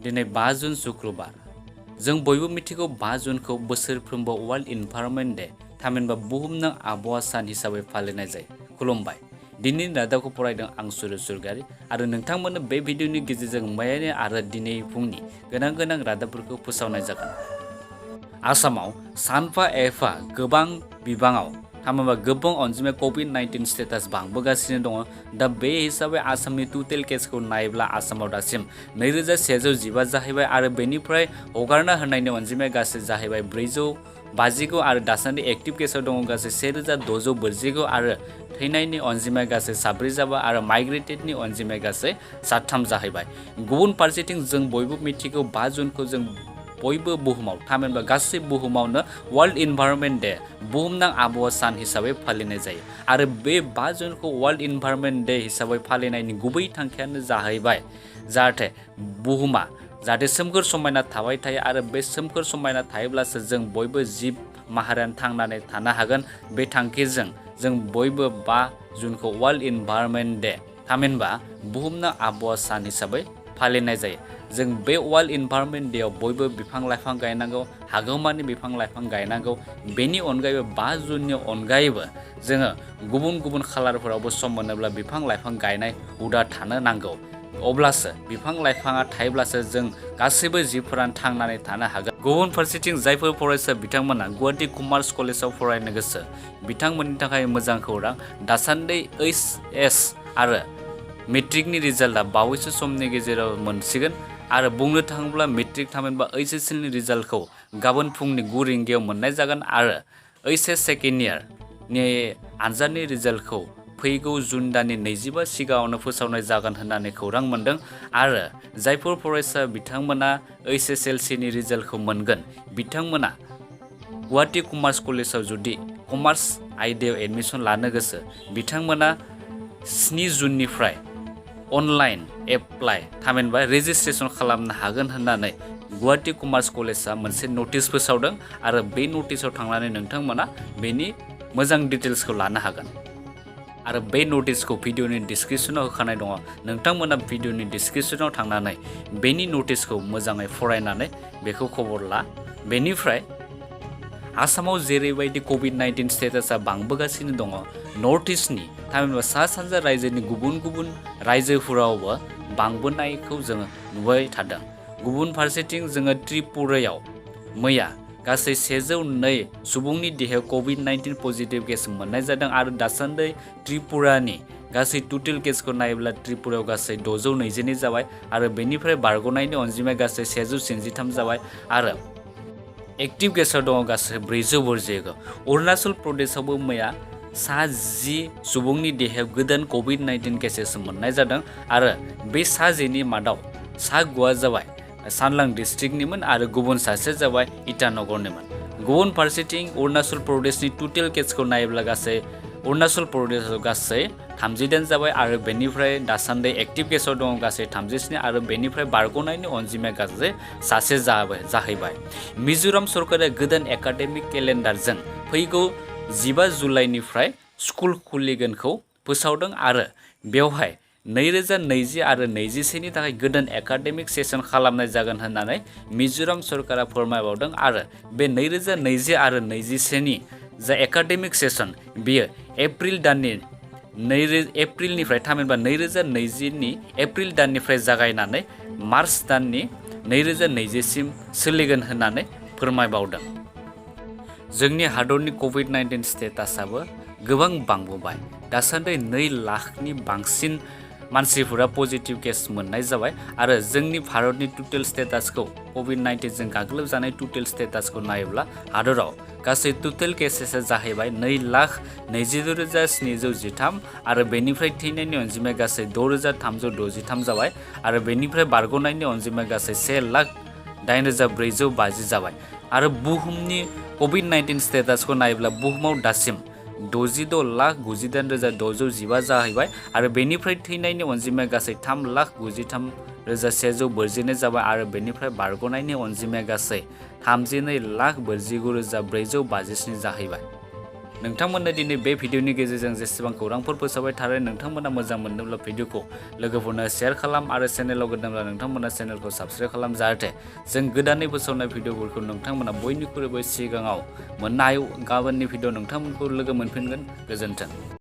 दिनै 5 जुन शुक्रबार जों बयबो मिथिगौ 5 जुनखौ बोसोरफ्रोमबो वर्ल्ड इनभाइरनमेन्ट डे थामहिनबा बुहुमनां आबहावा सान हिसाबै फालिनाय जायो। खुलुमबाय। दिनैनि रादाबखौ फरायदों आं सुरेश सरगारि आरो नोंथांमोननो बे भिडिअनि गेजेरजों मैयानि आरो दिनै फुंनि गोनां रादाबफोरखौ फोसावनाय जागोन। आसामाव सानफा एफा गोबां बिबाङाव थामहिनबा गोबां अनजिमाया कभिड-19 स्टेटास बांबोगासिनो दङ। दा बे हिसाबै आसामनि टटेल केसखौ नायोब्ला आसामाव दासिम 2115 जाहैबाय आरो बेनिफ्राय हगारना होनायनि अनजिमाया गासै जाहैबाय 459 आरो दासान्दि एक्टिभ केसआव दङ गासै 1649 आरो थैनायनि अनजिमाया गासै 4 जाबाय आरो माइग्रेटेडनि अनजिमाया गासै 7 जाहैबाय। गुबुन फारसेथिं जों बयबो मिथिगौ 5 जुनखौ जों बयबो बुहुमाव थामहिनबा गासै बुहुमावनो वर्ल्ड इनभाइरनमेन्ट डे बुहुमनां आबहावा सान हिसाबै फालिनाय जायो आरो बे 5 जुनखौ वर्ल्ड इनभाइरनमेन्ट डे हिसाबै फालिनायनि गुबै थांखियानो जाहैबाय जाहाथे बुहुमा जाहाथे सोमखोर समायना थाबाय थायो आरो बे सोमखोर समायना थायोब्लासो जों बयबो जिब माहारियानो थांनानै थानो हागोन। बे थांखिजों जों बयबो 5 जुनखौ वर्ल्ड इनभाइरनमेन्ट डे थामहिनबा बुहुमनां आबहावा सान हिसाबै फालिनाय जायो। जों बे वर्ल्ड इनभाइरनमेन्ट डेआव बयबो बिफां लाइफां गायनांगौ, हागौमानि बिफां लाइफां गायनांगौ। बेनि अनगायैबो 5 जुननि अनगायैबो जोङो गुबुन खालारफोरावबो सम मोनोब्ला बिफां लाइफां गायनाय हुदा थानो नांगौ। अब्लासो बिफां लाइफाङा थायोब्लासो जों गासैबो जिबफोरानो थांनानै थानो हागोन। गुबुन फारसेथिं जायफोर फरायसा बिथांमोना गुवाहाटी कमार्स कलेजाव फरायनो गोसो बिथांमोननि थाखाय मोजां खौरां। दासान्दि HS आरो मेट्रिकनि रिजाल्टआ बावैसो समनि गेजेराव मोनसिगोन आरो बुंनो थाङोब्ला मेट्रिक थामहिनबा HSLनि रिजाल्टखौ गाबोन फुंनि 9 रिंगायाव मोननाय जागोन आरो HS सेकेन्ड इयारनि आनजादनि रिजाल्टखौ फैगौ जुन दाननि 25 सिगाङावनो फोसावनाय जागोन होननानै खौरां मोन्दों आरो जायफोर फरायसा बिथांमोना HSLCनि रिजाल्टखौ मोनगोन बिथांमोना गुवाहाटी कमार्स कलेजाव जुदि कमार्स आयदायाव एडमिसन लानो गोसो बिथांमोना 7 जुननिफ्राय अनलाइन एप्लाइ थामहिनबा रेजिस्ट्रेसन खालामनो हागोन होननानै गुवाहाटी कमार्स कलेजआ मोनसे नटिस फोसावदों आरो बे नटिसाव थांनानै नोंथांमोना बेनि मोजां डिटेल्सखौ लानो हागोन आरो बे नटिसखौ भिडिअनि डिसक्रिपसनाव होखानाय दङ। नोंथांमोना भिडिअनि डिसक्रिपसनाव थांनानै बेनि नटिसखौ मोजाङै फरायनानै बेखौ खबर ला। बेनिफ्राय आसामाव जेरैबायदि कभिड-19 स्टेटासा बांबोगासिनो दङ नर्थ इस्टनि थामहिनबा सा सानजा रायजोनि गुबुन रायजोफोरावबो बांबोनायखौ जोङो नुबाय थादों। गुबुन फारसेथिं जोङो त्रिपुरायाव मैया गासै 102 सुबुंनि देहायाव कभिड-19 पजिटिभ केस मोननाय जादों आरो दासान्दि त्रिपुरानि गासै टटेल केसखौ नायोब्ला त्रिपुरायाव गासै 622 जाबाय आरो बेनिफ्राय बारग'नायनि अनजिमाया गासै 193 जाबाय आरो एक्टिभ केसआव दङ गासै 440। अरुणाचल प्रदेशआवबो मैया 10 सुबुंनि देहायाव गोदान कभिड-19 केसेस मोननाय जादों आरो बे 10नि मादाव 9 जाबाय चांलां डिस्ट्रिक्टनिमोन आरो गुबुन सासे जाबाय इटानगरनिमोन। गुबुन फारसेथिं अरुणाचल प्रदेशनि टटेल केसखौ नायोब्ला गासै अरुणाचल प्रदेशआव गासै 38 जाबाय आरो बेनिफ्राय दासान्दि एक्टिभ केसआव दङ गासै 37 आरो बेनिफ्राय बारग'नायनि अनजिमाया गासै 1 जाहैबाय। मिज'राम सरकारा गोदान एकाडेमिक केलेन्डारजों फैगौ 15 जुलाइनिफ्राय स्कुल खुलिगोनखौ फोसावदों आरो बेवहाय 2020 आरो 2021नि थाखाय गोदान एकाडेमिक सेसन खालामनाय जागोन होननानै मिज'राम सरकारा फोरमायबावदों आरो बे 2020 आरो 2021नि जा एकाडेमिक सेसन बियो एप्रिलनिफ्राय थामहिनबा 2020नि एप्रिल दाननिफ्राय जागायनानै मार्च दाननि 2020 सिम सोलिगोन होननानै फोरमायबावदों। जोंनि हादरनि कभिड-19 स्टेटासाबो गोबां बांबोबाय। दासान्दि 2 लाखनि बांसिन मानसिफोरा पजिटिभ केस मोननाय जाबाय आरो जोंनि भारतनि टटेल स्टेटासखौ कभिड-19जों गाग्लोबजानाय टटेल स्टेटासखौ नायोब्ला हादराव गासै टटेल केसेसआ जाहैबाय 2,26,713 आरो बेनिफ्राय थैनायनि अनजिमाया गासै 6,363 जाबाय आरो बेनिफ्राय बारग'नायनि अनजिमाया गासै 1,08,450 जाबाय आरो बुहुमनि कभिड-19 स्टेटासखौ नायोब्ला बुहुमाव दासिम 66,98,615 जाहैबाय आरो बेनिफ्राय थैनायनि अनजिमाया गासै 3,93,142 जाबाय आरो बेनिफ्राय बारग'नायनि अनजिमाया गासै 32,49,457 जाहैबाय। नोंथांमोननो दिनै बे भिडिअनि गेजेरजों जेसेबां खौरांफोर फोसावबाय थारै नोंथांमोना मोजां मोनदोंब्ला भिडिअखौ लोगोफोरनो शेयार खालाम आरो चेनेलाव गोदानब्ला नोंथांमोना चेनेलखौ साबस्क्राइब खालाम जाहाथे जों गोदानै फोसावनाय भिडिअफोरखौ नोंथांमोना बयनिख्रुइबो सिगाङाव मोननो हायो। गाबोननि भिडिअ नोंथांमोनखौ लोगो मोनफिनगोन। गोजोन्थों।